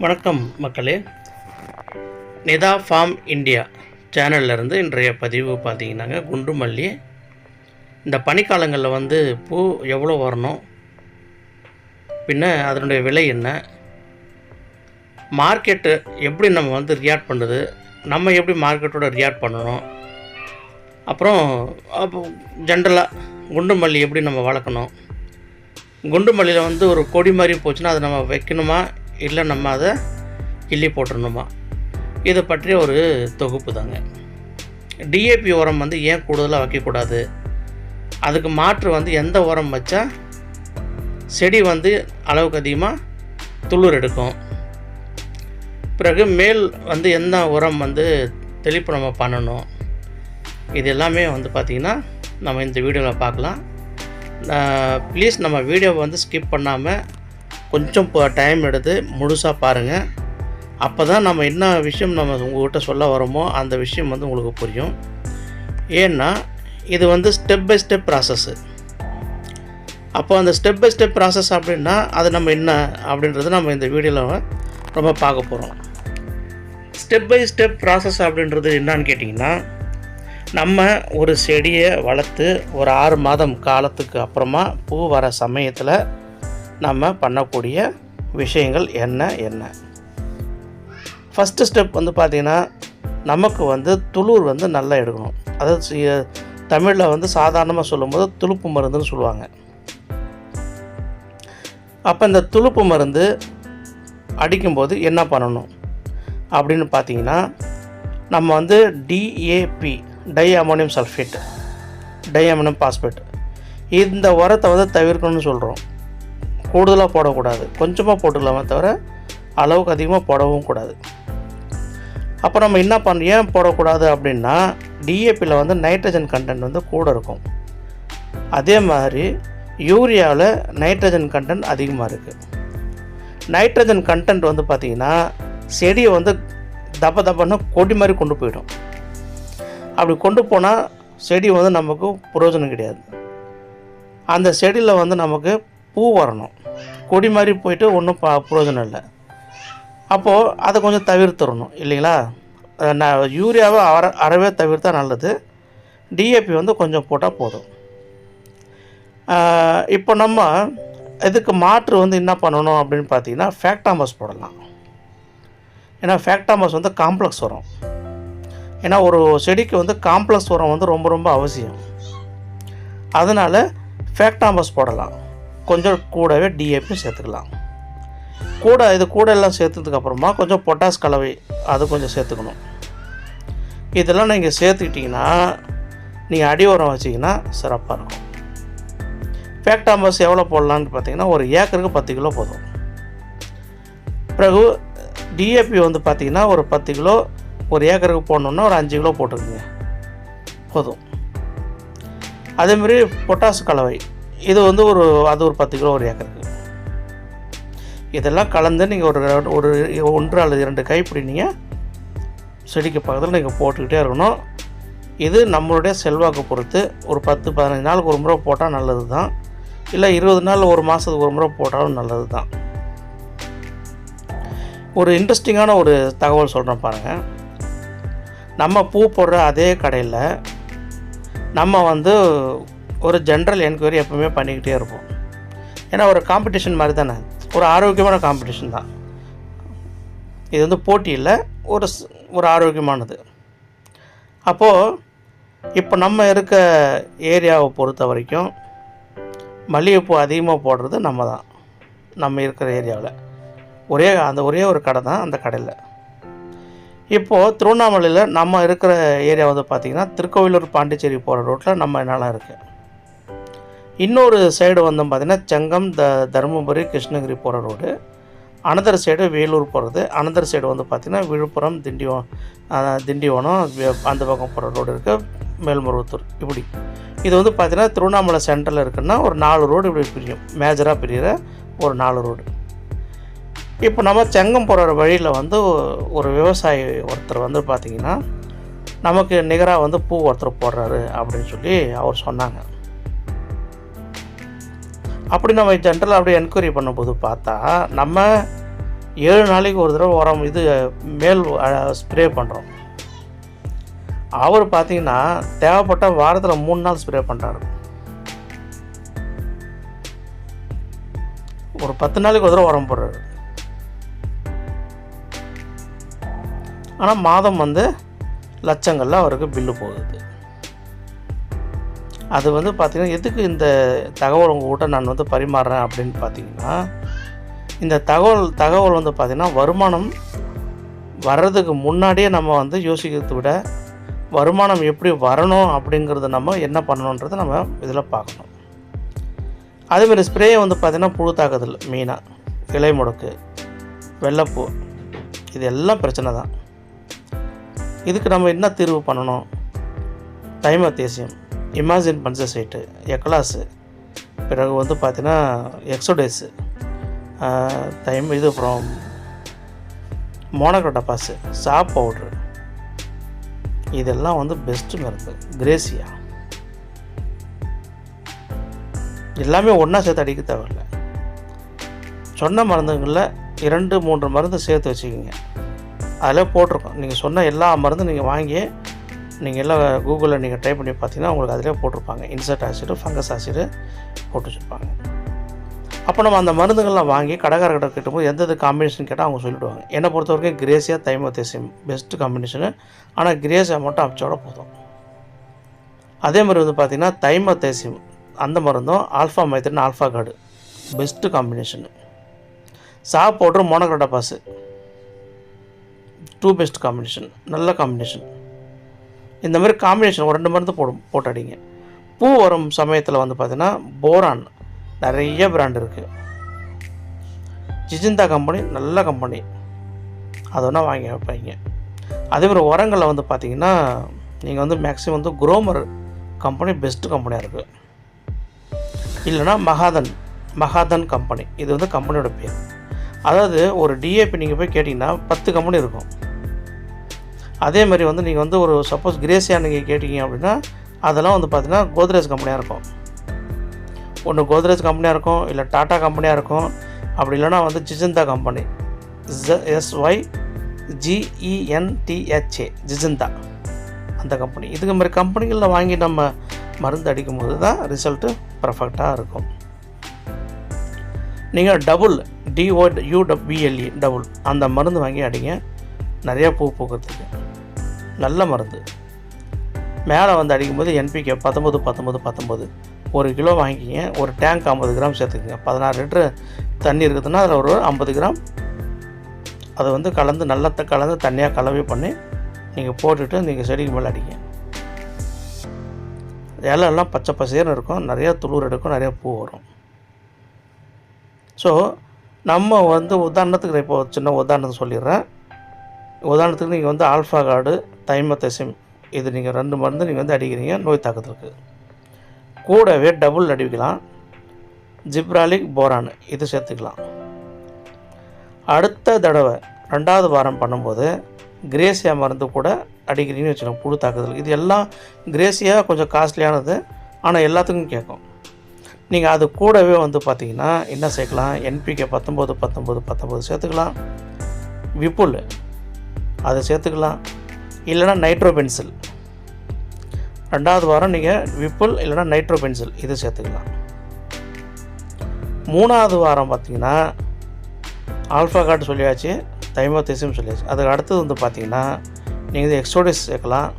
வணக்கம் மக்களே. Nita form India சேனல்லேருந்து இன்றைய பதிவு பார்த்தீங்கன்னாங்க, குண்டு மல்லி இந்த பனிக்காலங்களில் பூ எவ்வளோ வரணும், பின்ன அதனுடைய விலை என்ன, மார்க்கெட்டு எப்படி நம்ம ரியாக்ட் பண்ணுது, நம்ம எப்படி மார்க்கெட்டோட ரியாக்ட் பண்ணணும், அப்புறம் ஜென்ரலாக குண்டு மல்லி எப்படி நம்ம வளர்க்கணும், குண்டு மல்லியில் ஒரு கொடி மாதிரி போச்சுன்னா அதை நம்ம வைக்கணுமா இல்லை நம்ம அதை கிள்ளி போட்டுடணுமா, இதை பற்றிய ஒரு தொகுப்பு தாங்க. டிஏபி உரம் ஏன் கூடுதலாக வைக்கக்கூடாது, அதுக்கு மாற்று எந்த உரம் வச்சா செடி அளவுக்கு அதிகமாக துளிர் எடுக்கும், பிறகு மேல் என்ன உரம் தெளிப்பு நம்ம பண்ணணும், இது எல்லாமே பார்த்திங்கன்னா நம்ம இந்த வீடியோவில் பார்க்கலாம். ப்ளீஸ் நம்ம வீடியோவை ஸ்கிப் பண்ணாமல் கொஞ்சம் டைம் எடுத்து முழுசாக பாருங்கள். அப்போ தான் நம்ம என்ன விஷயம் நம்ம உங்கள்கிட்ட சொல்ல வரோமோ அந்த விஷயம் உங்களுக்கு புரியும். ஏன்னா இது ஸ்டெப் பை ஸ்டெப் ப்ராசஸ்ஸு. அப்போ அந்த ஸ்டெப் பை ஸ்டெப் ப்ராசஸ் அப்படின்னா அது நம்ம என்ன அப்படின்றது நம்ம இந்த வீடியோவில் ரொம்ப பார்க்க போகிறோம். ஸ்டெப் பை ஸ்டெப் ப்ராசஸ் அப்படின்றது என்னான்னு கேட்டிங்கன்னா, நம்ம ஒரு செடியை வளர்த்து ஒரு 6 மாதம் காலத்துக்கு அப்புறமா பூ வர சமயத்தில் நம்ம பண்ணக்கூடிய விஷயங்கள் என்ன. ஃபஸ்ட்டு ஸ்டெப் பார்த்திங்கன்னா, நமக்கு துளிர் நல்லா எடுக்கணும். அதாவது தமிழில் சாதாரணமாக சொல்லும்போது துளுப்பு மருந்துன்னு சொல்லுவாங்க. அப்போ இந்த துளுப்பு மருந்து அடிக்கும்போது என்ன பண்ணணும் அப்படின்னு பார்த்திங்கன்னா, நம்ம DAP tie ammonium sulphate, tie ammonium phosphate, இந்த உரத்தை தவிர்க்கணும்னு சொல்கிறோம். கூடுதலாக போடக்கூடாது, கொஞ்சமாக போட்டுக்கலாமே தவிர அளவுக்கு அதிகமாக போடவும் கூடாது. அப்போ நம்ம என்ன ஏன் போடக்கூடாது அப்படின்னா, டிஏபியில் நைட்ரஜன் கண்டென்ட் கூட இருக்கும். அதே மாதிரி யூரியாவில் நைட்ரஜன் கண்டென்ட் அதிகமாக இருக்குது. நைட்ரஜன் கண்டென்ட் பார்த்திங்கன்னா செடியை தப்பன்னு கொடி மாதிரி கொண்டு போயிடும். அப்படி கொண்டு போனால் செடி நமக்கு பிரயோஜனம் கிடையாது. அந்த செடியில் நமக்கு பூ வரணும், கொடி மாதிரி போயிட்டு ஒன்றும் பிரயோஜனம் இல்லை. அப்போது அதை கொஞ்சம் தவிர்த்துடணும் இல்லைங்களா. யூரியாவை அறவே தவிர்த்தா நல்லது. டிஏபி கொஞ்சம் போட்டால் போதும். இப்போ நம்ம இதுக்கு மாற்று என்ன பண்ணணும் அப்படின்னு பார்த்தீங்கன்னா, ஃபேக்டாமஸ் போடலாம். ஏன்னா ஃபேக்டாமஸ் காம்ப்ளெக்ஸ் வரும். ஏன்னா ஒரு செடிக்கு காம்ப்ளெக்ஸ் உரம் ரொம்ப ரொம்ப அவசியம். அதனால் ஃபேக்டாமஸ் போடலாம். கொஞ்சம் கூடவே டிஏபி சேர்த்துக்கலாம். இது கூட எல்லாம் சேர்த்ததுக்கப்புறமா கொஞ்சம் பொட்டாஸ் கலவை அது கொஞ்சம் சேர்த்துக்கணும். இதெல்லாம் நீங்கள் சேர்த்துக்கிட்டிங்கன்னா நீங்கள் அடி உரம் வச்சிங்கன்னா சிறப்பாக இருக்கும். ஃபேக்டாமஸ் எவ்வளோ போடலான்னு பார்த்தீங்கன்னா, ஒரு ஏக்கருக்கு 10 கிலோ போதும். பிறகு டிஏபி பார்த்திங்கன்னா ஒரு 10 கிலோ ஒரு ஏக்கருக்கு போடணுன்னா ஒரு 5 கிலோ போட்டுருக்குங்க போதும். அதேமாரி பொட்டாஸ் கலவை இது அது ஒரு 10 கிலோ ஒரு ஏக்கருக்கு. இதெல்லாம் கலந்து நீங்கள் ஒரு 1 அல்லது 2 கைப்பிடி நீங்கள் செடிக்கு பக்கத்தில் நீங்கள் போட்டுக்கிட்டே இருக்கணும். இது நம்மளுடைய செல்வாக்கு பொறுத்து ஒரு 10-15 நாளுக்கு ஒரு முறை போட்டால் நல்லது தான், இல்லை 20 நாள் ஒரு மாதத்துக்கு ஒரு முறை போட்டாலும் நல்லது தான். ஒரு இன்ட்ரெஸ்டிங்கான ஒரு தகவல் சொல்கிறேன் பாருங்கள். நம்ம பூ போடுற அதே கடையில் நம்ம ஒரு ஜென்ரல் என்கொயரி எப்பவுமே பண்ணிக்கிட்டே இருப்போம். ஏன்னா ஒரு காம்படிஷன் மாதிரி தானே, ஒரு ஆரோக்கியமான காம்படிஷன் தான் இது. போட்டி இல்லை, ஒரு ஆரோக்கியமானது. அப்போது இப்போ நம்ம இருக்க ஏரியாவை பொறுத்த வரைக்கும் மல்லிகைப்பூ அதிகமாக போடுறது நம்ம தான். நம்ம இருக்கிற ஏரியாவில் ஒரே ஒரு கடை தான் அந்த கடையில். இப்போது திருவண்ணாமலையில் நம்ம இருக்கிற ஏரியா பார்த்திங்கன்னா, திருக்கோவிலூர் பாண்டிச்சேரி போகிற ரோட்டில் நம்ம நிலம் இருக்குது. இன்னொரு சைடு பார்த்திங்கன்னா செங்கம், தருமபுரி, கிருஷ்ணகிரி போகிற ரோடு. அனதர் சைடு வேலூர் போகிறது. அனதர் சைடு பார்த்திங்கன்னா விழுப்புரம், திண்டிவனம் அந்த பக்கம் போகிற ரோடு இருக்குது, மேல்மருவத்தூர். இப்படி இது பார்த்திங்கன்னா திருவண்ணாமலை சென்டரில் இருக்குன்னா ஒரு 4 ரோடு இப்படி பிரியும், மேஜராக பிரிகிற ஒரு 4 ரோடு. இப்போ நம்ம செங்கம் போகிற வழியில் ஒரு விவசாயி ஒருத்தர் பார்த்திங்கன்னா நமக்கு நிகராக பூ ஒருத்தர் போடுறாரு அப்படின்னு சொல்லி அவர் சொன்னாங்க. அப்படி நம்ம ஜென்ரலாக அப்படியே என்கொயரி பண்ணும்போது பார்த்தா, நம்ம 7 நாளைக்கு ஒரு தடவை உரம் இது மேல் ஸ்ப்ரே பண்ணுறோம். அவர் பார்த்திங்கன்னா தேவைப்பட்ட வாரத்தில் 3 நாள் ஸ்ப்ரே பண்ணுறாரு. ஒரு 10 நாளைக்கு ஒரு தடவை உரம் போடுறாரு. ஆனால் மாதம் லட்சங்களில் அவருக்கு பில்லு போகுது. அது பார்த்திங்கன்னா எதுக்கு இந்த தகவல் உங்கள்கிட்ட நான் பரிமாறுறேன் அப்படின்னு பார்த்திங்கன்னா, இந்த தகவல் பார்த்திங்கன்னா வருமானம் வர்றதுக்கு முன்னாடியே நம்ம யோசிக்கிறத விட வருமானம் எப்படி வரணும் அப்படிங்கிறத நம்ம என்ன பண்ணணுன்றதை நம்ம இதில் பார்க்கணும். அதேமாதிரி ஸ்ப்ரே பார்த்திங்கன்னா புழு தாக்குதல், மெயினாக இலை முடக்கு, வெள்ளைப்பூ, இது எல்லாம் பிரச்சனை தான். இதுக்கு நம்ம என்ன தீர்வு பண்ணணும்? தைமத்தேசியம், இமாஜின் பஞ்சசைட்டு, எக்லாஸு, பிறகு பார்த்திங்கன்னா எக்ஸோடேஸு, இது அப்புறம் மோனோக்ரோட்டோபாஸு, சாப் பவுட்ரு, இதெல்லாம் பெஸ்ட்டு மருந்து. கிரேசியா எல்லாமே ஒன்றா சேர்த்து அடிக்க தேவையில்ல. சொன்ன மருந்துகளில் 2-3 மருந்து சேர்த்து வச்சுக்கிங்க. அதில் போட்டிருக்கோம். நீங்கள் சொன்ன எல்லா மருந்தும் நீங்கள் வாங்கி நீங்கள் எல்லாம் கூகுளில் நீங்கள் ட்ரை பண்ணி பார்த்தீங்கன்னா உங்களுக்கு அதிலே போட்டிருப்பாங்க. இன்செக்ட் ஆசிடு, ஃபங்கஸ் ஆசிடு போட்டு வச்சுருப்பாங்க. அப்போ நம்ம அந்த மருந்துகள்லாம் வாங்கி கடைக்காரர்கிட்ட கேட்டும்போது எந்தெந்த காம்பினேஷன் கேட்டால் அவங்க சொல்லிவிடுவாங்க. என்னை பொறுத்த வரைக்கும் கிரேசியா, தைமோத்தேசியம் பெஸ்ட்டு காம்பினேஷனு. ஆனால் கிரேசியா மட்டும் அப்சோட போதும். அதே மாதிரி பார்த்திங்கன்னா தைமோத்தேசியம் அந்த மருந்தும் ஆல்ஃபா மைத்திரன், ஆல்ஃபா கார்டு பெஸ்ட்டு காம்பினேஷனு. சாப் பவுட்ரு, மோனோக்ரோட்டோபாஸு 2 பெஸ்ட் காம்பினேஷன், நல்ல காம்பினேஷன். இந்த மாதிரி காம்பினேஷன் ஒரு 2 மருந்து போட்டு அடிங்க. பூ வரும் சமயத்தில் பார்த்திங்கன்னா போரான் நிறைய பிராண்ட் இருக்குது. ஜிஜிந்தா கம்பெனி நல்ல கம்பெனி, அது ஒன்றா வாங்கி வைப்பாங்க. அதேமாதிரி உரங்களில் பார்த்திங்கன்னா நீங்கள் மேக்ஸிமம் குரோமர் கம்பெனி பெஸ்ட்டு கம்பெனியாக இருக்குது. இல்லைனா மகாதன் கம்பெனி, இது கம்பெனியோட பேர். அதாவது ஒரு டிஏபி நீங்கள் போய் கேட்டிங்கன்னா 10 கம்பெனி இருக்கும். அதே மாதிரி நீங்கள் ஒரு சப்போஸ் கிரேசியா நீங்கள் கேட்டிங்க அப்படின்னா அதெல்லாம் பார்த்திங்கன்னா கோத்ரேஜ் கம்பெனியாக இருக்கும். ஒன்று கோத்ரேஜ் கம்பெனியாக இருக்கும், இல்லை டாட்டா கம்பெனியாக இருக்கும். அப்படி இல்லைனா ஜிஜிந்தா கம்பெனி, SYGENTHA, ஜிஜிந்தா அந்த கம்பெனி. இதுக்கு மாதிரி கம்பெனிகளில் வாங்கி நம்ம மருந்து அடிக்கும்போது தான் ரிசல்ட்டு பர்ஃபெக்டாக இருக்கும். நீங்கள் டபுள் DOUBLE டபுள் அந்த மருந்து வாங்கி அடிங்க. நிறையா பூ பூக்கிறதுக்கு நல்ல மருந்து. மேலே அடிக்கும்போது NPK 19 1 கிலோ வாங்கிக்கிங்க. ஒரு டேங்க் 50 கிராம் சேர்த்துக்குங்க. 16 லிட்டரு தண்ணி இருக்குதுன்னா அதில் ஒரு 50 கிராம் அதை கலந்து நல்லா கலந்து தண்ணியாக கலவை பண்ணி நீங்கள் போட்டுட்டு நீங்கள் செடிக்கு மேலே அடிங்க. இலையெல்லாம் பச்சை பசேர்னு இருக்கும், நிறையா துளிர் எடுக்கும், நிறையா பூ வரும். ஸோ நம்ம உதாரணத்துக்கு இப்போ சின்ன உதாரணத்துக்கு சொல்லிடுறேன். உதாரணத்துக்கு நீங்கள் ஆல்ஃபா கார்டு, தைமத்தேசியம், இது நீங்கள் 2 மருந்து நீங்கள் அடிக்கிறீங்க நோய் தாக்கத்துக்கு. கூடவே டபுள் அடிக்கலாம், ஜிப்ராலிக், போரான் இது சேர்த்துக்கலாம். அடுத்த தடவை 2வது வாரம் பண்ணும்போது கிரேசியா மருந்து கூட அடிக்கிறீங்கன்னு வச்சுக்கோங்க புழு தாக்குதல். இது எல்லாம் கிரேசியா கொஞ்சம் காஸ்ட்லியானது, ஆனால் எல்லாத்துக்கும் கேட்கும். நீங்கள் அது கூடவே பார்த்திங்கன்னா என்ன சேர்க்கலாம்? NPK 19 சேர்த்துக்கலாம், விப்புல் அதை சேர்த்துக்கலாம், இல்லைனா நைட்ரோபென்சில். 2வது வாரம் நீங்கள் விப்புல் இல்லைனா நைட்ரோபென்சில் இது சேர்த்துக்கலாம். 3வது வாரம் பார்த்திங்கன்னா ஆல்ஃபா கார்டு சொல்லியாச்சு, தைமோத்தேசியம் சொல்லியாச்சு. அதுக்கு அடுத்தது பார்த்திங்கன்னா நீங்கள் எக்ஸோடிஸ் சேர்க்கலாம்.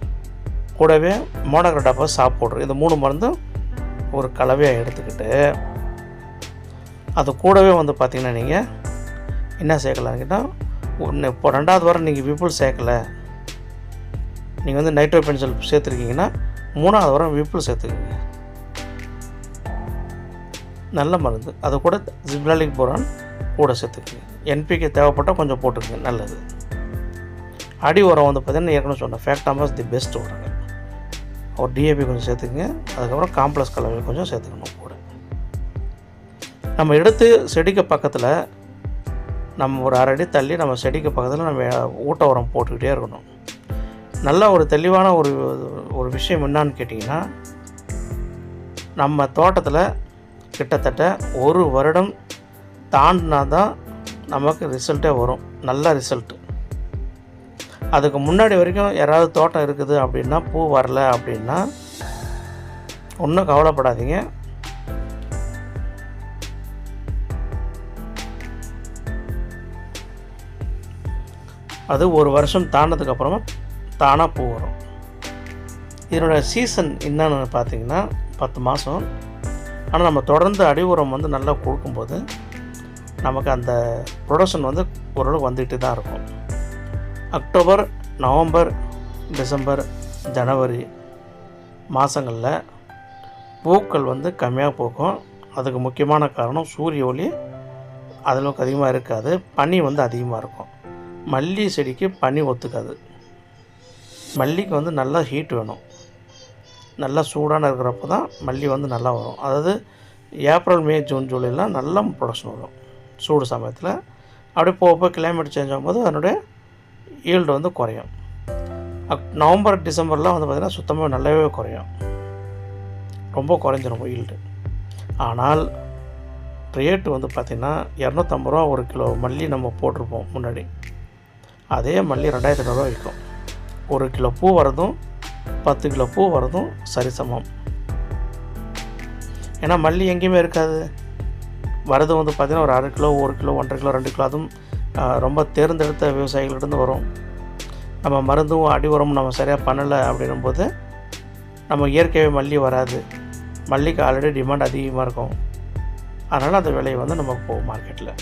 கூடவே மோனோக்ரோட்டோபாஸ், சாப் பவுட்ரு, இந்த 3 மருந்தும் ஒரு கலவையாக எடுத்துக்கிட்டு அது கூடவே பார்த்திங்கன்னா நீங்கள் என்ன சேர்க்கலான்னு கேட்டால், இப்போ 2வது வாரம் நீங்கள் விப்புல் சேர்க்கலை, நீங்கள் நைட்ரோபென்சில் சேர்த்துருக்கீங்கன்னா 3வது வாரம் விப்புல் சேர்த்துக்கோங்க. நல்ல மருந்து. அது கூட ஜிப்ராலிக், போரான் கூட சேர்த்துக்குங்க. NPK தேவைப்பட்டால் கொஞ்சம் போட்டுக்குங்க, நல்லது. அடி உரம் பார்த்திங்கன்னா ஏற்கனவே சொன்னேன், ஃபேக்டாமஸ் தி பெஸ்ட் உரங்க. ஒரு DAP கொஞ்சம் சேர்த்துக்குங்க. அதுக்கப்புறம் காம்ப்ளெக்ஸ் கலவை கொஞ்சம் சேர்த்துக்கணும் கூட. நம்ம எடுத்து செடிக்கு பக்கத்தில் நம்ம ஒரு 1/2 அடி தள்ளி நம்ம செடிக்கு பக்கத்தில் நம்ம ஊட்ட உரம் போட்டுக்கிட்டே இருக்கணும். நல்ல ஒரு தெளிவான ஒரு விஷயம் என்னான்னு கேட்டிங்கன்னா, நம்ம தோட்டத்தில் கிட்டத்தட்ட 1 வருடம் தாண்டினா தான் நமக்கு ரிசல்ட்டே வரும், நல்ல ரிசல்ட்டு. அதுக்கு முன்னாடி வரைக்கும் யாராவது தோட்டம் இருக்குது அப்படின்னா, பூ வரல அப்படின்னா ஒன்றும் கவலைப்படாதீங்க. அது ஒரு வருஷம் தாண்டதுக்கப்புறமா தானாக பூ வரும். இதனோட சீசன் என்னன்னு பார்த்திங்கன்னா 10 மாதம். ஆனால் நம்ம தொடர்ந்து அடி உரம் வந்து நல்லா கொடுக்கும்போது நமக்கு அந்த ப்ரொடக்ஷன் வந்து ஓரளவுக்கு வந்துக்கிட்டு தான் இருக்கும். அக்டோபர், நவம்பர், டிசம்பர், ஜனவரி மாதங்களில் பூக்கள் வந்து கம்மியாக பூக்கும். அதுக்கு முக்கியமான காரணம் சூரிய ஒளி அதில் அதிகமாக இருக்காது, பனி வந்து அதிகமாக இருக்கும். மல்லி செடிக்கு பனி ஒத்துக்காது. மல்லிக்கு வந்து நல்லா ஹீட் வேணும், நல்லா சூடான இருக்கிறப்ப தான் மல்லி வந்து நல்லா வரும். அதாவது ஏப்ரல், மே, ஜூன், ஜூலைலாம் நல்லா ப்ரொடக்ஷன் வரும். சூடு சமயத்தில் அப்படியே போக கிளைமேட் சேஞ்ச் ஆகும்போது அதனுடைய ஈல்டு வந்து குறையும். நவம்பர், டிசம்பர்லாம் வந்து பார்த்திங்கன்னா சுத்தமாக நல்லாவே குறையும், ரொம்ப குறைஞ்சிரும் ஈல்டு. ஆனால் ரேட்டு வந்து பார்த்திங்கன்னா 250 ரூபா ஒரு கிலோ மல்லி நம்ம போட்டிருப்போம் முன்னாடி. அதே மல்லி 2500 ரூபா விற்கும். ஒரு கிலோ பூ வரதும் 10 கிலோ பூ வரதும் சரிசமம். ஏன்னா மல்லி எங்கேயுமே இருக்காது. வரது வந்து பார்த்திங்கன்னா ஒரு 1/2 கிலோ, 1 கிலோ, 1.5 கிலோ, 2 கிலோ, அதுவும் ரொம்ப தேர்ந்தெடுத்த விவசாயிகள்கிட்ட வரும். நம்ம மருந்தும் அடி உரமும் நம்ம சரியாக பண்ணலை அப்படின்னும்போது நம்ம இயற்கையாகவே மல்லி வராது. மல்லிக்கு ஆல்ரெடி டிமாண்ட் அதிகமாக இருக்கும். அதனால் அந்த விலையை வந்து நமக்கு போகும் மார்க்கெட்டில்.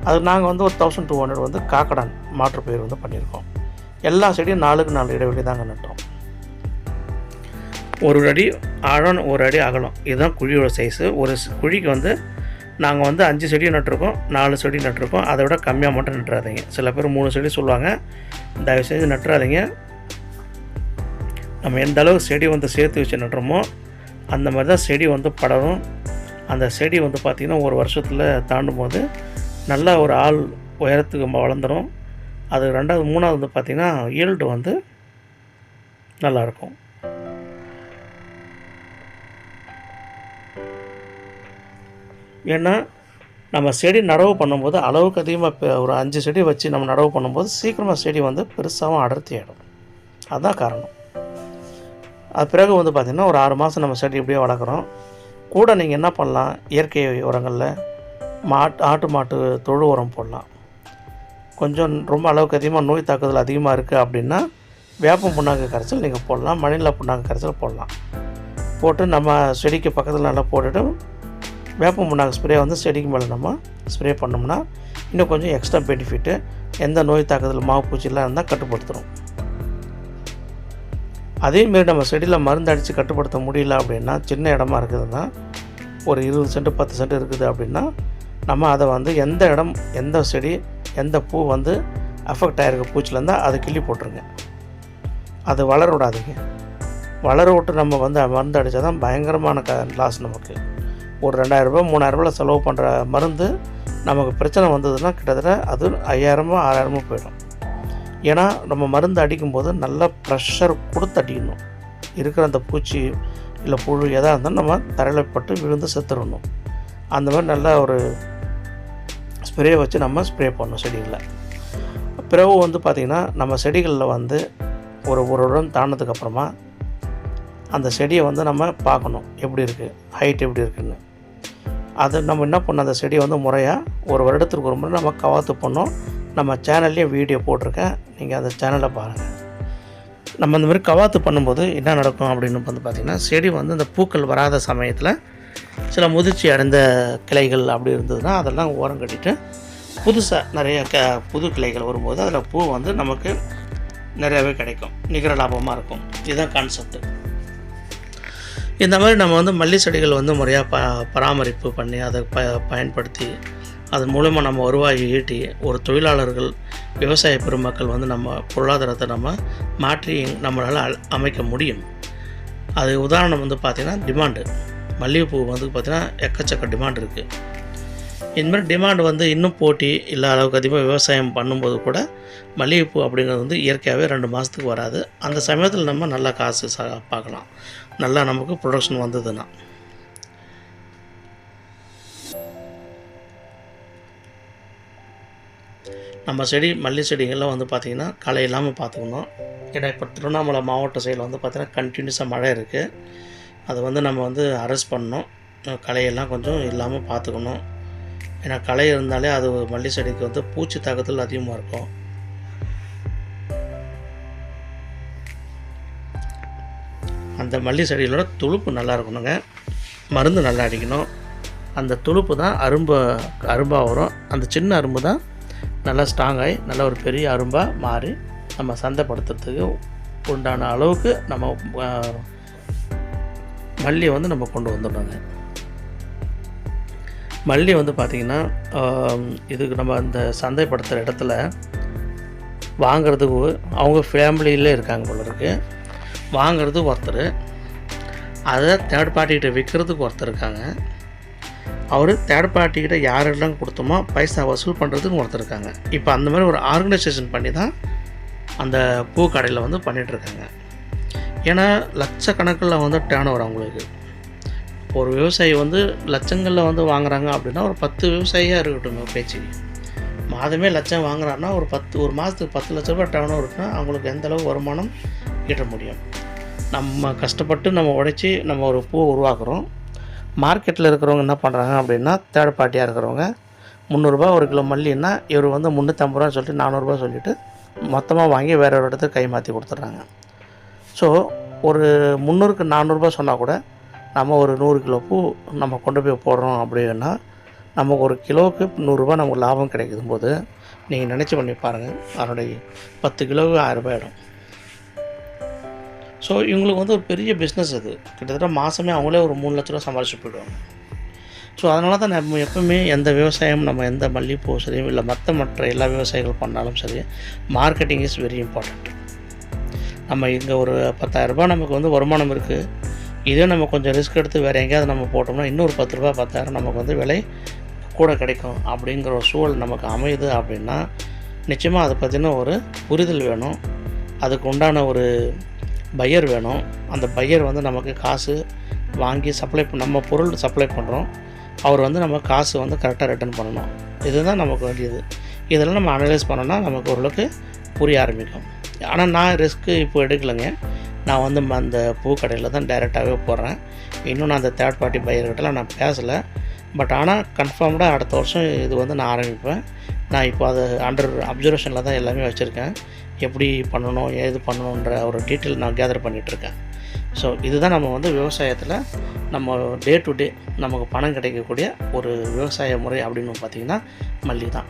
அது நாங்கள் வந்து ஒரு 1200 வந்து காக்கடான் மாற்றுப்பயிர் வந்து பண்ணியிருக்கோம். எல்லா செடியும் 4க்கு 4 இடைவெளி தாங்க நட்டோம். 1 அடி ஆழம், 1 அடி அகலம், இதுதான் குழியோட சைஸு. ஒரு குழிக்கு வந்து நாங்கள் வந்து 5 செடி நட்டுருக்கோம், 4 செடி நட்டுருக்கோம். அதை விட கம்மியாக மட்டும் நட்டுறாதீங்க. சில பேர் 3 செடி சொல்லுவாங்க, தயவுசெய்து நட்டுறாதீங்க. நம்ம எந்த அளவு செடி வந்து சேர்த்து வச்சு நட்டுறோமோ அந்த மாதிரி தான் செடி வந்து படரும். அந்த செடி வந்து பார்த்திங்கன்னா ஒரு வருஷத்தில் தாண்டும் போது நல்லா ஒரு ஆள் உயரத்துக்கு வளர்ந்துடும். அது 2வது, 3வது வந்து பார்த்திங்கன்னா ஈல்டு வந்து நல்லாயிருக்கும். ஏன்னா நம்ம செடி நடவு பண்ணும்போது அளவுக்கு அதிகமாக ஒரு 5 செடி வச்சு நம்ம நடவு பண்ணும்போது சீக்கிரமாக செடி வந்து பெருசாகவும் அடர்த்தி ஆகிடும். அதுதான் காரணம். அது பிறகு வந்து பார்த்திங்கன்னா ஒரு 6 மாதம் நம்ம செடி இப்படியே வளர்க்குறோம். கூட நீங்கள் என்ன பண்ணலாம், இயற்கை உரங்களில் ஆட்டு மாட்டு தொழு உரம் போடலாம். கொஞ்சம் ரொம்ப அளவுக்கு அதிகமாக நோய் தாக்குதல் அதிகமாக இருக்குது அப்படின்னா வேப்பம் புண்ணாக்கு கரைசல் நீங்கள் போடலாம், மணிலா புண்ணாக்கு கரைசல் போடலாம். போட்டு நம்ம செடிக்கு பக்கத்தில் நல்லா போட்டுட்டு வேப்பம் புண்ணாக்கு ஸ்ப்ரே வந்து செடிக்கு மேலே நம்ம ஸ்ப்ரே பண்ணோம்னா இன்னும் கொஞ்சம் எக்ஸ்ட்ரா பெனிஃபிட்டு. எந்த நோய் தாக்குதல் மாவு பூச்சிலாம் இருந்தால் கட்டுப்படுத்துகிறோம். அதேமாரி நம்ம செடியில் மருந்து அடித்து கட்டுப்படுத்த முடியல அப்படின்னா, சின்ன இடமா இருக்குதுன்னா, ஒரு 20 சென்ட் 10 சென்ட் இருக்குது அப்படின்னா நம்ம அதை வந்து எந்த இடம், எந்த செடி, எந்த பூ வந்து அஃபெக்ட் ஆகிருக்க பூச்சியில் இருந்தால் அதை கிள்ளி போட்டுருங்க. அது வளர விடாதீங்க. வளர விட்டு நம்ம வந்து மருந்து அடித்தா தான் பயங்கரமான லாஸ் நமக்கு. ஒரு 2000 ரூபா 3000 ரூபாயில் செலவு பண்ணுற மருந்து நமக்கு பிரச்சனை வந்ததுன்னா கிட்டத்தட்ட அது 5000 6000 போயிடும். ஏன்னா நம்ம மருந்து அடிக்கும்போது நல்லா ப்ரெஷர் கொடுத்து அடிக்கணும். இருக்கிற அந்த பூச்சி இல்லை புழு எதாக இருந்தாலும் நம்ம தரையில் பட்டு விழுந்து செத்துடணும். அந்த மாதிரி நல்லா ஒரு ஸ்ப்ரே வச்சு நம்ம ஸ்ப்ரே பண்ணணும் செடிகளில். பிறகு வந்து பார்த்திங்கன்னா நம்ம செடிகளில் வந்து ஒரு வருடம் தாண்டதுக்கப்புறமா அந்த செடியை வந்து நம்ம பார்க்கணும் எப்படி இருக்குது, ஹைட் எப்படி இருக்குதுன்னு. அது நம்ம என்ன பண்ணோம், அந்த செடியை வந்து முறையாக ஒரு வருடத்துக்கு ஒரு முறை நம்ம கவாத்து பண்ணோம். நம்ம சேனல்லையும் வீடியோ போட்டிருக்கேன், நீங்கள் அந்த சேனலை பாருங்கள். நம்ம இந்த மாதிரி கவாத்து பண்ணும்போது என்ன நடக்கும் அப்படின்னு வந்து பார்த்திங்கன்னா, செடி வந்து இந்த பூக்கள் வராத சமயத்தில் சில முதிர்ச்சி அடைந்த கிளைகள் அப்படி இருந்ததுன்னா அதெல்லாம் ஓரம் கட்டிட்டு புதுசாக நிறைய புது கிளைகள் வரும்போது அதில் பூ வந்து நமக்கு நிறையாவே கிடைக்கும், நிகர லாபமாக இருக்கும். இதுதான் கான்செப்ட்டு. இந்த மாதிரி நம்ம வந்து மல்லி செடிகள் வந்து முறையாக பராமரிப்பு பண்ணி அதை பயன்படுத்தி அதன் மூலமாக நம்ம வருவாயை ஈட்டி ஒரு தொழிலாளர்கள், விவசாய பெருமக்கள் வந்து நம்ம பொருளாதாரத்தை நம்ம மாற்றி நம்மளால் அமைக்க முடியும். அது உதாரணம் வந்து பார்த்திங்கன்னா டிமாண்டு. மல்லிகைப்பூ வந்து பார்த்திங்கன்னா எக்கச்சக்க டிமாண்ட் இருக்குது. இந்தமாதிரி டிமாண்ட் வந்து இன்னும் போட்டி இல்லை அளவுக்கு அதிகமாக விவசாயம் பண்ணும்போது கூட மல்லிகைப்பூ அப்படிங்கிறது வந்து இயற்கையாகவே 2 மாதத்துக்கு வராது. அந்த சமயத்தில் நம்ம நல்லா காசு பார்க்கலாம், நல்லா நமக்கு ப்ரொடக்ஷன் வந்ததுன்னா. நம்ம மல்லி செடிகள்லாம் வந்து பார்த்திங்கன்னா களை இல்லாமல் பார்த்துக்கணும். ஏன்னா இப்போ திருவண்ணாமலை மாவட்ட சைடில் வந்து பார்த்திங்கன்னா கண்டினியூஸாக மழை இருக்குது. அதை வந்து நம்ம வந்து அரெஸ்ட் பண்ணணும். களையெல்லாம் கொஞ்சம் இல்லாமல் பார்த்துக்கணும். ஏன்னா களை இருந்தாலே அது மல்லி செடிக்கு வந்து பூச்சி தாக்குதல் அதிகமாக இருக்கும். அந்த மல்லி செடிகளோட துளுப்பு நல்லா இருக்கணுங்க. மருந்து நல்லா அடிக்கணும். அந்த துளுப்பு தான் அரும்பாக வரும். அந்த சின்ன அரும்பு தான் நல்லா ஸ்ட்ராங்காகி நல்ல ஒரு பெரிய அரும்பாக மாறி நம்ம சந்தைப்படுத்துறதுக்கு உண்டான அளவுக்கு நம்ம மல்லியை வந்து நம்ம கொண்டு வந்துடணுங்க. மல்லி வந்து பார்த்திங்கன்னா இதுக்கு நம்ம அந்த சந்தைப்படுத்துகிற இடத்துல வாங்கிறதுக்கு அவங்க ஃபேமிலியிலே இருக்காங்க போல இருக்குது. வாங்கிறதுக்கு ஒருத்தர், அதை தேர்ட் பார்ட்டிக்கிட்ட விற்கிறதுக்கு ஒருத்தர் இருக்காங்க. அவர் தேர்ட் பார்ட்டிக்கிட்ட யாரெல்லாம் கொடுத்தோமோ பைசா வசூல் பண்ணுறதுக்கு ஒருத்தர் இருக்காங்க. இப்போ அந்த மாதிரி ஒரு ஆர்கனைசேஷன் பண்ணி தான் அந்த பூ கடையில் வந்து பண்ணிகிட்ருக்காங்க. ஏன்னா லட்சக்கணக்கில் வந்து டேர்ன் ஓவர் அவங்களுக்கு. ஒரு விவசாயி வந்து லட்சங்களில் வந்து வாங்குறாங்க அப்படின்னா ஒரு 10 விவசாயியாக இருக்கட்டும் பேச்சு. மாதமே லட்சம் வாங்குறாருன்னா ஒரு மாதத்துக்கு 10 லட்ச ரூபா டேர்ன் ஓவர் இருக்குன்னா அவங்களுக்கு எந்த அளவுக்கு வருமானம் ஈட்ட முடியும். நம்ம கஷ்டப்பட்டு நம்ம உழைச்சி நம்ம ஒரு பூ உருவாக்குறோம். மார்க்கெட்டில் இருக்கிறவங்க என்ன பண்ணுறாங்க அப்படின்னா தேர்ட் பார்ட்டியாக இருக்கிறவங்க 300 ரூபா ஒரு கிலோ மல்லின்னா இவர் வந்து 350 ரூபா சொல்லிட்டு 400 ரூபா சொல்லிவிட்டு மொத்தமாக வாங்கி வேறு ஒரு இடத்துக்கு கை மாற்றி கொடுத்துட்றாங்க. ஸோ ஒரு 300க்கு 400 ரூபா சொன்னால் கூட நம்ம ஒரு 100 கிலோ பூ நம்ம கொண்டு போய் போடுறோம் அப்படின்னா நமக்கு ஒரு கிலோவுக்கு 100 ரூபா நமக்கு லாபம் கிடைக்கும் போது நீங்கள் நினச்சி பண்ணி பாருங்கள். அதனுடைய 10 கிலோவுக்கு 1000 ரூபாய் ஆகிடும். ஸோ இவங்களுக்கு வந்து ஒரு பெரிய பிஸ்னஸ் அது. கிட்டத்தட்ட மாதமே அவங்களே ஒரு 3 லட்ச ரூபா சம்பாரிச்சு போயிடுவாங்க. ஸோ அதனால தான் நம்ம எப்பவுமே எந்த விவசாயம் நம்ம எந்த மல்லிகைப்பூ சரியும் இல்லை மற்ற எல்லா விவசாயிகள் பண்ணாலும் சரி, மார்க்கெட்டிங் இஸ் வெரி இம்பார்ட்டண்ட். நம்ம இங்கே ஒரு 10,000 ரூபா நமக்கு வந்து வருமானம் இருக்குது. இதே நம்ம கொஞ்சம் ரிஸ்க் எடுத்து வேறு எங்கேயாவது நம்ம போட்டோம்னா இன்னொரு 10 ரூபா 10,000 நமக்கு வந்து விலை கூட கிடைக்கும் அப்படிங்கிற ஒரு சூழல் நமக்கு அமையுது அப்படின்னா நிச்சயமாக அதை பற்றின ஒரு புரிதல் வேணும். அதுக்கு உண்டான ஒரு பையர் வேணும். அந்த பையர் வந்து நமக்கு காசு வாங்கி நம்ம பொருள் சப்ளை பண்ணுறோம், அவர் வந்து நம்ம காசு வந்து கரெக்டாக ரிட்டர்ன் பண்ணணும். இதுதான் நமக்கு வேண்டியது. இதெல்லாம் நம்ம அனலைஸ் பண்ணோன்னா நமக்கு ஓரளவுக்கு புரிய ஆரம்பிக்கும். ஆனால் நான் ரிஸ்க்கு இப்போ எடுக்கலைங்க. நான் வந்து அந்த பூக்கடையில் தான் டைரெக்டாகவே போடுறேன். இன்னும் நான் அந்த தேர்ட் பார்ட்டி பையர்கிட்டலாம் நான் பேசலை. பட் ஆனால் கன்ஃபார்ம்டாக அடுத்த வருஷம் இது வந்து நான் ஆரம்பிப்பேன். நான் இப்போ அது அண்டர் அப்சர்வேஷனில் தான் எல்லாமே வச்சுருக்கேன். எப்படி பண்ணணும் ஏது பண்ணணுன்ற ஒரு டீட்டெயில் நான் கேதர் பண்ணிகிட்ருக்கேன். ஸோ இதுதான் நம்ம வந்து விவசாயத்தில் நம்ம டே டு டே நமக்கு பணம் கிடைக்கக்கூடிய ஒரு விவசாய முறை அப்படின்னு பார்த்திங்கன்னா மல்லி தான்.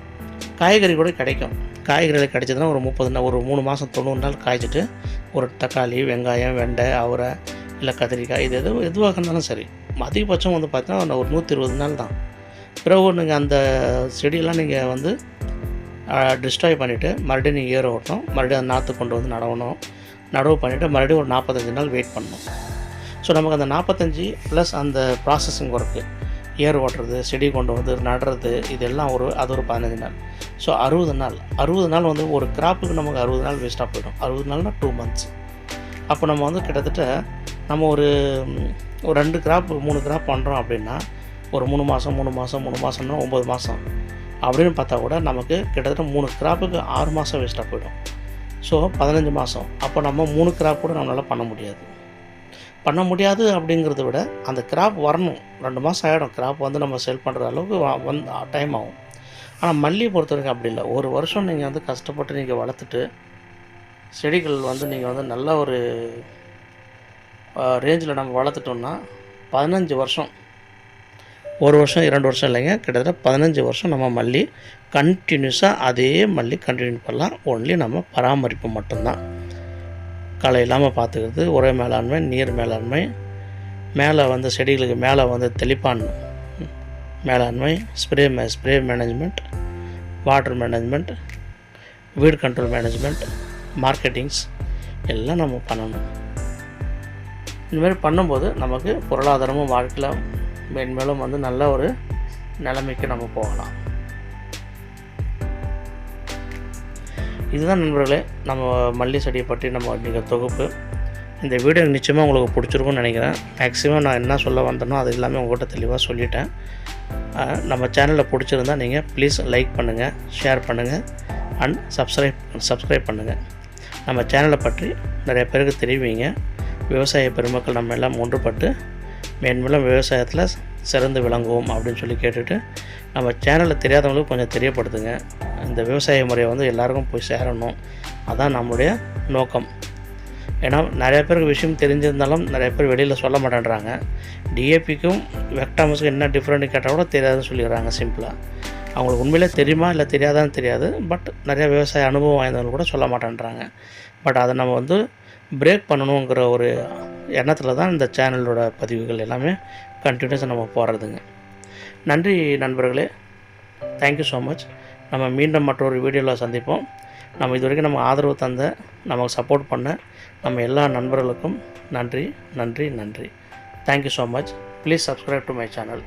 காய்கறி கூட கிடைக்கும். காய்கறிகள் கிடைச்சதுன்னா ஒரு 3 மாதம் 90 நாள் காய்ச்சிட்டு ஒரு தக்காளி, வெங்காயம், வெண்டை, அவரை இல்லை கத்திரிக்காய் இது எதுவாக இருந்தாலும் சரி, அதிகபட்சம் வந்து பார்த்தீங்கன்னா ஒரு 120 நாள் தான். பிறகு நீங்கள் அந்த செடியெல்லாம் நீங்கள் வந்து டிஸ்ட்ராய் பண்ணிவிட்டு மறுபடியும் நீங்கள் ஏற ஓட்டணும். மறுபடியும் அந்த நாற்று கொண்டு வந்து நடவு பண்ணிவிட்டு மறுபடியும் ஒரு 45 நாள் வெயிட் பண்ணணும். ஸோ நமக்கு அந்த 45 ப்ளஸ் அந்த ப்ராசஸிங் ஒர்க்கு, ஏர் ஓட்டுறது, செடி கொண்டு வந்து நடுறது, இதெல்லாம் அது ஒரு 15 நாள். ஸோ 60 நாள் வந்து ஒரு கிராப்புக்கு நமக்கு 60 நாள் வேஸ்ட்டாக போய்டும். 60 நாள்னால் 2 months. அப்போ நம்ம வந்து கிட்டத்தட்ட நம்ம ஒரு 2 கிராப் 3 கிராப் பண்ணுறோம் அப்படின்னா ஒரு 3 மாதம் 9 மாதம் அப்படின்னு பார்த்தா கூட நமக்கு கிட்டத்தட்ட 3 கிராப்புக்கு 6 மாதம் வேஸ்ட்டாக போய்டும். ஸோ 15 மாதம். அப்போ நம்ம 3 கிராப் கூட நம்மளால் பண்ண முடியாது அப்படிங்கிறத விட அந்த கிராப் வரணும். 2 மாதம் ஆகிடும் கிராப் வந்து நம்ம செல் பண்ணுற அளவுக்கு டைம் ஆகும். ஆனால் மல்லியை பொறுத்த வரைக்கும் அப்படி இல்லை. ஒரு வருஷம் நீங்கள் வந்து கஷ்டப்பட்டு நீங்கள் வளர்த்துட்டு செடிகள் வந்து நீங்கள் வந்து நல்ல ஒரு ரேஞ்சில் நம்ம வளர்த்துட்டோம்னா 15 வருஷம், 1 வருஷம் 2 வருஷம் இல்லைங்க, கிட்டத்தட்ட 15 வருஷம் நம்ம மல்லி கண்டினியூஸாக அதே மல்லி கண்டினியூ பண்ணலாம். ஒன்லி நம்ம பராமரிப்பு மட்டும்தான். களை இல்லாமல் பார்த்துக்கிறது, உர மேலாண்மை, நீர் மேலாண்மை, மேலே வந்து செடிகளுக்கு மேலே வந்து தெளிப்பான் மேலாண்மை, ஸ்ப்ரே மேனேஜ்மெண்ட், வாட்டர் மேனேஜ்மெண்ட், வீடு கண்ட்ரோல் மேனேஜ்மெண்ட், மார்க்கெட்டிங்ஸ் எல்லாம் நம்ம பண்ணணும். இந்தமாதிரி பண்ணும்போது நமக்கு பொருளாதாரமும் வாழ்க்கையில் மேன்மேலும் வந்து நல்ல ஒரு நிலைமைக்கு நம்ம போகலாம். இதுதான் நண்பர்களே நம்ம மல்லி செடியை பற்றி நம்ம நீங்கள் தொகுப்பு. இந்த வீடியோ நிச்சயமாக உங்களுக்கு பிடிச்சிருக்கும்னு நினைக்கிறேன். மேக்ஸிமம் நான் என்ன சொல்ல வந்தேனோ அது எல்லாமே உங்கள்கிட்ட தெளிவாக சொல்லிட்டேன். நம்ம சேனலில் பிடிச்சிருந்தா நீங்கள் ப்ளீஸ் லைக் பண்ணுங்கள், ஷேர் பண்ணுங்கள் அண்ட் சப்ஸ்கிரைப் பண்ணுங்கள். நம்ம சேனலை பற்றி நிறைய பேருக்கு தெரிவிங்க. விவசாய பெருமக்கள் நம்ம எல்லாம் ஒன்றுபட்டு மேன்மேலும் விவசாயத்தில் சிறந்து விளங்குவோம் அப்படின்னு சொல்லி கேட்டுட்டு, நம்ம சேனலில் தெரியாதவங்களுக்கு கொஞ்சம் தெரியப்படுத்துங்க. இந்த விவசாய முறையை வந்து எல்லாருக்கும் போய் சேரணும், அதான் நம்மளுடைய நோக்கம். ஏன்னா நிறைய பேருக்கு விஷயம் தெரிஞ்சிருந்தாலும் நிறைய பேர் வெளியில் சொல்ல மாட்டேன்றாங்க. டிஏபிக்கும் வெக்டாமஸுக்கும் என்ன டிஃப்ரெண்ட் கேட்டால் கூட தெரியாதுன்னு சொல்லிடுறாங்க சிம்பிளாக. அவங்களுக்கு உண்மையிலே தெரியுமா இல்லை தெரியாதான்னு தெரியாது. பட் நிறைய விவசாய அனுபவம் வாய்ந்தவங்க கூட சொல்ல மாட்டேன்றாங்க. பட் அதை நம்ம வந்து பிரேக் பண்ணணுங்கிற ஒரு எண்ணத்தில் தான் இந்த சேனலோட பதிவுகள் எல்லாமே கண்டினியூஸாக நம்ம போடுறதுங்க. நன்றி நண்பர்களே, தேங்க்யூ ஸோ மச். நம்ம மீண்டும் மற்றொரு வீடியோவில் சந்திப்போம். நம்ம இது வரைக்கும் நம்ம ஆதரவு தந்த, நமக்கு சப்போர்ட் பண்ண நம்ம எல்லா நண்பர்களுக்கும் நன்றி. Thank you so much. Please subscribe to my channel.